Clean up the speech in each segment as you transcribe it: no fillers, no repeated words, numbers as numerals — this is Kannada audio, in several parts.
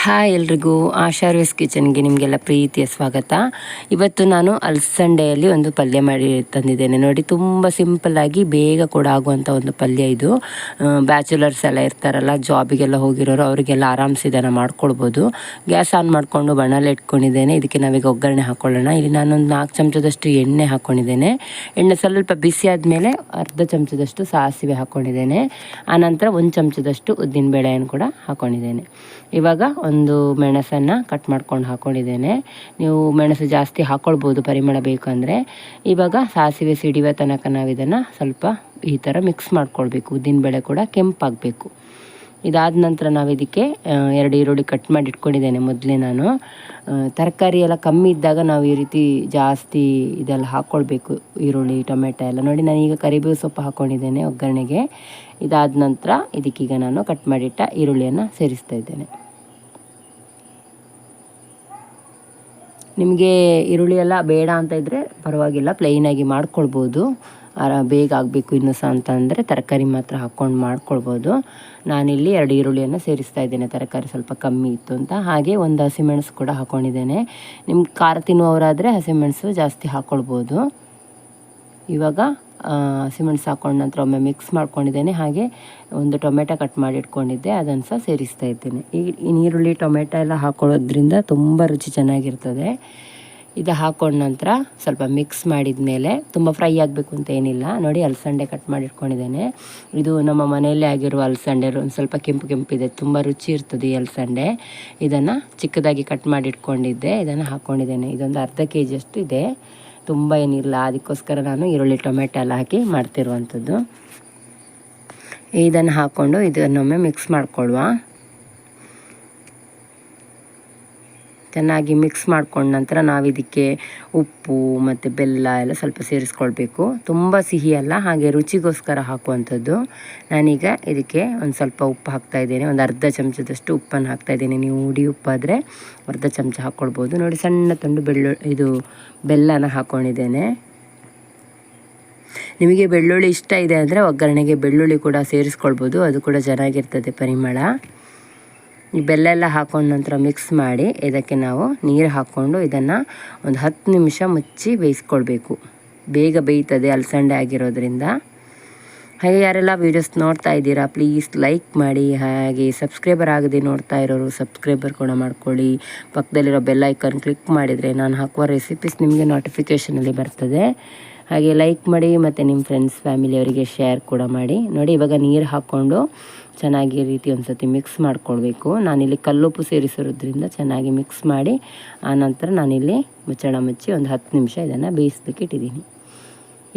ಹಾಯ್ ಎಲ್ರಿಗೂ ಆಶಾರ್ವಿಸ್ ಕಿಚನ್ಗೆ ನಿಮಗೆಲ್ಲ ಪ್ರೀತಿಯ ಸ್ವಾಗತ. ಇವತ್ತು ನಾನು ಅಲಸಂದೆಯಲ್ಲಿ ಒಂದು ಪಲ್ಯ ಮಾಡಿ ತಂದಿದ್ದೇನೆ. ನೋಡಿ, ತುಂಬ ಸಿಂಪಲ್ಲಾಗಿ ಬೇಗ ಕೂಡ ಆಗುವಂಥ ಒಂದು ಪಲ್ಯ ಇದು. ಬ್ಯಾಚುಲರ್ಸ್ ಎಲ್ಲ ಇರ್ತಾರಲ್ಲ, ಜಾಬಿಗೆಲ್ಲ ಹೋಗಿರೋರು ಅವರಿಗೆಲ್ಲ ಆರಾಮ್ಸೆ ಇದನ್ನು ಮಾಡ್ಕೊಳ್ಬೋದು. ಗ್ಯಾಸ್ ಆನ್ ಮಾಡಿಕೊಂಡು ಬಾಣಲೆ ಇಟ್ಕೊಂಡಿದ್ದೇನೆ. ಇದಕ್ಕೆ ನಾವೀಗ ಒಗ್ಗರಣೆ ಹಾಕ್ಕೊಳ್ಳೋಣ. ಇಲ್ಲಿ ನಾನೊಂದು 4 ಚಮಚದಷ್ಟು ಎಣ್ಣೆ ಹಾಕ್ಕೊಂಡಿದ್ದೇನೆ. ಎಣ್ಣೆ ಸ್ವಲ್ಪ ಬಿಸಿ ಆದಮೇಲೆ ಅರ್ಧ ಚಮಚದಷ್ಟು ಸಾಸಿವೆ ಹಾಕ್ಕೊಂಡಿದ್ದೇನೆ. ಆನಂತರ 1 ಚಮಚದಷ್ಟು ಉದ್ದಿನಬೇಳೆಯನ್ನು ಕೂಡ ಹಾಕ್ಕೊಂಡಿದ್ದೇನೆ. ಇವಾಗ ಒಂದು ಮೆಣಸನ್ನು ಕಟ್ ಮಾಡ್ಕೊಂಡು ಹಾಕ್ಕೊಂಡಿದ್ದೇನೆ. ನೀವು ಮೆಣಸು ಜಾಸ್ತಿ ಹಾಕ್ಕೊಳ್ಬೋದು ಪರಿಮಳ ಬೇಕಂದರೆ. ಇವಾಗ ಸಾಸಿವೆ ಸಿಡಿಯುವ ತನಕ ನಾವು ಇದನ್ನು ಸ್ವಲ್ಪ ಈ ಥರ ಮಿಕ್ಸ್ ಮಾಡ್ಕೊಳ್ಬೇಕು. ಉದ್ದಿನಬೇಳೆ ಕೂಡ ಕೆಂಪಾಗಬೇಕು. ಇದಾದ ನಂತರ ನಾವು ಇದಕ್ಕೆ 2 ಈರುಳ್ಳಿ ಕಟ್ ಮಾಡಿ ಇಟ್ಕೊಂಡಿದ್ದೇನೆ. ಮೊದಲೇ ನಾನು ತರಕಾರಿ ಎಲ್ಲ ಕಮ್ಮಿ ಇದ್ದಾಗ ನಾವು ಈ ರೀತಿ ಜಾಸ್ತಿ ಇದೆಲ್ಲ ಹಾಕ್ಕೊಳ್ಬೇಕು, ಈರುಳ್ಳಿ ಟೊಮೆಟೊ ಎಲ್ಲ. ನೋಡಿ, ನಾನೀಗ ಕರಿಬೇವು ಸೊಪ್ಪು ಹಾಕ್ಕೊಂಡಿದ್ದೇನೆ ಒಗ್ಗರಣೆಗೆ. ಇದಾದ ನಂತರ ಇದಕ್ಕೀಗ ನಾನು ಕಟ್ ಮಾಡಿಟ್ಟ ಈರುಳ್ಳಿಯನ್ನು ಸೇರಿಸ್ತಾ ಇದ್ದೇನೆ. ನಿಮಗೆ ಈರುಳ್ಳಿ ಎಲ್ಲ ಬೇಡ ಅಂತ ಇದ್ದರೆ ಪರವಾಗಿಲ್ಲ, ಪ್ಲೈನಾಗಿ ಮಾಡ್ಕೊಳ್ಬೋದು. ಬೇಗ ಆಗಬೇಕು ಇನ್ನೂ ಸಹ ಅಂತ ಅಂದರೆ ತರಕಾರಿ ಮಾತ್ರ ಹಾಕ್ಕೊಂಡು ಮಾಡ್ಕೊಳ್ಬೋದು. ನಾನಿಲ್ಲಿ 2 ಈರುಳ್ಳಿಯನ್ನು ಸೇರಿಸ್ತಾ ಇದ್ದೇನೆ, ತರಕಾರಿ ಸ್ವಲ್ಪ ಕಮ್ಮಿ ಇತ್ತು ಅಂತ. ಹಾಗೆ ಒಂದು ಹಸಿಮೆಣಸು ಕೂಡ ಹಾಕ್ಕೊಂಡಿದ್ದೇನೆ. ನಿಮ್ಗೆ ಖಾರ ತಿನ್ನುವವರಾದರೆ ಹಸಿಮೆಣಸು ಜಾಸ್ತಿ ಹಾಕ್ಕೊಳ್ಬೋದು. ಇವಾಗ ಹಸಿಮೆಣಸು ಹಾಕ್ಕೊಂಡ ನಂತರ ಒಮ್ಮೆ ಮಿಕ್ಸ್ ಮಾಡ್ಕೊಂಡಿದ್ದೇನೆ. ಹಾಗೆ ಒಂದು ಟೊಮೆಟೊ ಕಟ್ ಮಾಡಿ ಇಟ್ಕೊಂಡಿದ್ದೆ, ಅದನ್ನು ಸಹ ಸೇರಿಸ್ತಾ ಇದ್ದೇನೆ. ಈ ಈರುಳ್ಳಿ ಟೊಮೆಟೊ ಎಲ್ಲ ಹಾಕೊಳ್ಳೋದ್ರಿಂದ ತುಂಬ ರುಚಿ ಚೆನ್ನಾಗಿರ್ತದೆ. ಇದು ಹಾಕ್ಕೊಂಡ ನಂತರ ಸ್ವಲ್ಪ ಮಿಕ್ಸ್ ಮಾಡಿದ ಮೇಲೆ, ತುಂಬ ಫ್ರೈ ಆಗಬೇಕು ಅಂತ ಏನಿಲ್ಲ. ನೋಡಿ, ಅಲಸಂದೆ ಕಟ್ ಮಾಡಿ ಇಟ್ಕೊಂಡಿದ್ದೇನೆ. ಇದು ನಮ್ಮ ಮನೆಯಲ್ಲೇ ಆಗಿರುವ ಅಲಸಂದೆ, ಒಂದು ಸ್ವಲ್ಪ ಕೆಂಪಿದೆ, ತುಂಬ ರುಚಿ ಇರ್ತದೆ ಈ ಅಲಸಂದೆ. ಇದನ್ನು ಚಿಕ್ಕದಾಗಿ ಕಟ್ ಮಾಡಿ ಇಟ್ಕೊಂಡಿದ್ದೆ, ಇದನ್ನು ಹಾಕ್ಕೊಂಡಿದ್ದೇನೆ. ಇದೊಂದು ಅರ್ಧ kg ಅಷ್ಟು ಇದೆ, ತುಂಬ ಏನಿಲ್ಲ. ಅದಕ್ಕೋಸ್ಕರ ನಾನು ಈರುಳ್ಳಿ ಟೊಮೆಟೊ ಎಲ್ಲ ಹಾಕಿ ಮಾಡ್ತಿರುವಂಥದ್ದು. ಇದನ್ನು ಹಾಕ್ಕೊಂಡು ಇದನ್ನೊಮ್ಮೆ ಮಿಕ್ಸ್ ಮಾಡ್ಕೊಳ್ಳುವ. ಚೆನ್ನಾಗಿ ಮಿಕ್ಸ್ ಮಾಡ್ಕೊಂಡ ನಂತರ ನಾವು ಇದಕ್ಕೆ ಉಪ್ಪು ಮತ್ತು ಬೆಲ್ಲ ಎಲ್ಲ ಸ್ವಲ್ಪ ಸೇರಿಸ್ಕೊಳ್ಬೇಕು. ತುಂಬ ಸಿಹಿ ಅಲ್ಲ, ಹಾಗೆ ರುಚಿಗೋಸ್ಕರ ಹಾಕುವಂಥದ್ದು. ನಾನೀಗ ಇದಕ್ಕೆ ಒಂದು ಸ್ವಲ್ಪ ಉಪ್ಪು ಹಾಕ್ತಾಯಿದ್ದೇನೆ. ಒಂದು ಅರ್ಧ ಚಮಚದಷ್ಟು ಉಪ್ಪನ್ನು ಹಾಕ್ತಾಯಿದ್ದೇನೆ. ನೀವು ಹುಡಿ ಉಪ್ಪಾದರೆ ಅರ್ಧ ಚಮಚ ಹಾಕ್ಕೊಳ್ಬೋದು. ನೋಡಿ, ಸಣ್ಣ ತುಂಡು ಬೆಲ್ಲನ ಹಾಕ್ಕೊಂಡಿದ್ದೇನೆ. ನಿಮಗೆ ಬೆಳ್ಳುಳ್ಳಿ ಇಷ್ಟ ಇದೆ ಅಂದರೆ ಒಗ್ಗರಣೆಗೆ ಬೆಳ್ಳುಳ್ಳಿ ಕೂಡ ಸೇರಿಸ್ಕೊಳ್ಬೋದು, ಅದು ಕೂಡ ಚೆನ್ನಾಗಿರ್ತದೆ ಪರಿಮಳ. ಈ ಬೆಲ್ಲ ಎಲ್ಲ ಹಾಕೊಂಡ ನಂತರ ಮಿಕ್ಸ್ ಮಾಡಿ ಇದಕ್ಕೆ ನಾವು ನೀರು ಹಾಕ್ಕೊಂಡು ಇದನ್ನು ಒಂದು 10 ನಿಮಿಷ ಮುಚ್ಚಿ ಬೇಯಿಸ್ಕೊಳ್ಬೇಕು. ಬೇಗ ಬೇಯ್ತದೆ ಅಲಸಂದೆ ಆಗಿರೋದ್ರಿಂದ. ಹಾಗೆ ಯಾರೆಲ್ಲ ವೀಡಿಯೋಸ್ ನೋಡ್ತಾ ಇದ್ದೀರಾ, ಪ್ಲೀಸ್ ಲೈಕ್ ಮಾಡಿ. ಹಾಗೆ ಸಬ್ಸ್ಕ್ರೈಬರ್ ಆಗದೆ ನೋಡ್ತಾ ಇರೋರು ಸಬ್ಸ್ಕ್ರೈಬರ್ ಕೂಡ ಮಾಡ್ಕೊಳ್ಳಿ. ಪಕ್ಕದಲ್ಲಿರೋ ಬೆಲ್ ಐಕಾನ್ ಕ್ಲಿಕ್ ಮಾಡಿದರೆ ನಾನು ಹಾಕುವ ರೆಸಿಪೀಸ್ ನಿಮಗೆ ನೋಟಿಫಿಕೇಷನಲ್ಲಿ ಬರ್ತದೆ. ಹಾಗೆ ಲೈಕ್ ಮಾಡಿ ಮತ್ತು ನಿಮ್ಮ ಫ್ರೆಂಡ್ಸ್ ಫ್ಯಾಮಿಲಿಯವರಿಗೆ ಶೇರ್ ಕೂಡ ಮಾಡಿ. ನೋಡಿ, ಇವಾಗ ನೀರು ಹಾಕ್ಕೊಂಡು ಚೆನ್ನಾಗಿ ರೀತಿ ಒಂದು ಸತಿ ಮಿಕ್ಸ್ ಮಾಡ್ಕೊಳ್ಬೇಕು. ನಾನಿಲ್ಲಿ ಕಲ್ಲುಪ್ಪು ಸೇರಿಸಿರೋದ್ರಿಂದ ಚೆನ್ನಾಗಿ ಮಿಕ್ಸ್ ಮಾಡಿ ಆನಂತರ ನಾನಿಲ್ಲಿ ಮುಚ್ಚಳ ಮುಚ್ಚಿ ಒಂದು 10 ನಿಮಿಷ ಇದನ್ನು ಬೇಯಿಸ್ಲಿಕ್ಕೆ ಇಟ್ಟಿದ್ದೀನಿ.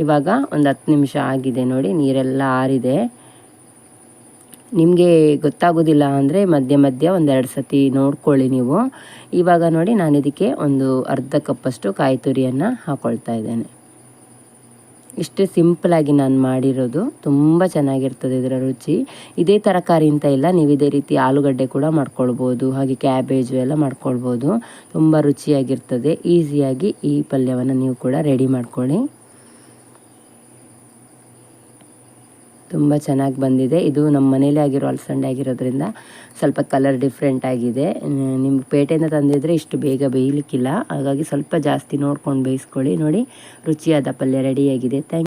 ಇವಾಗ ಒಂದು 10 ನಿಮಿಷ ಆಗಿದೆ. ನೋಡಿ, ನೀರೆಲ್ಲ ಆರಿದೆ. ನಿಮಗೆ ಗೊತ್ತಾಗೋದಿಲ್ಲ ಅಂದರೆ ಮಧ್ಯ ಒಂದು 2 ಸತಿ ನೋಡ್ಕೊಳ್ಳಿ ನೀವು. ಇವಾಗ ನೋಡಿ, ನಾನು ಇದಕ್ಕೆ ಒಂದು ಅರ್ಧ ಕಪ್ಪಷ್ಟು ಕಾಯಿ ತುರಿಯನ್ನು ಹಾಕ್ಕೊಳ್ತಾ ಇದ್ದೇನೆ. ಇಷ್ಟೇ ಸಿಂಪಲಾಗಿ ನಾನು ಮಾಡಿರೋದು. ತುಂಬ ಚೆನ್ನಾಗಿರ್ತದೆ ಇದರ ರುಚಿ. ಇದೇ ತರಕಾರಿ ಅಂತ ಇಲ್ಲ, ನೀವು ಇದೇ ರೀತಿ ಆಲೂಗಡ್ಡೆ ಕೂಡ ಮಾಡ್ಕೊಳ್ಬೋದು, ಹಾಗೆ ಕ್ಯಾಬೇಜು ಎಲ್ಲ ಮಾಡ್ಕೊಳ್ಬೋದು. ತುಂಬ ರುಚಿಯಾಗಿರ್ತದೆ. ಈಸಿಯಾಗಿ ಈ ಪಲ್ಯವನ್ನು ನೀವು ಕೂಡ ರೆಡಿ ಮಾಡ್ಕೊಳ್ಳಿ. ತುಂಬ ಚೆನ್ನಾಗಿ ಬಂದಿದೆ. ಇದು ನಮ್ಮ ಮನೇಲೇ ಆಗಿರೋ ಅಲಸಂದೆ ಆಗಿರೋದ್ರಿಂದ ಸ್ವಲ್ಪ ಕಲರ್ ಡಿಫ್ರೆಂಟ್ ಆಗಿದೆ. ನಿಮ್ಗೆ ಪೇಟೆಯಿಂದ ತಂದಿದ್ರೆ ಇಷ್ಟು ಬೇಗ ಬೇಯಲಿಕ್ಕಿಲ್ಲ, ಹಾಗಾಗಿ ಸ್ವಲ್ಪ ಜಾಸ್ತಿ ನೋಡ್ಕೊಂಡು ಬೇಯಿಸ್ಕೊಳ್ಳಿ. ನೋಡಿ, ರುಚಿಯಾದ ಪಲ್ಯ ರೆಡಿಯಾಗಿದೆ.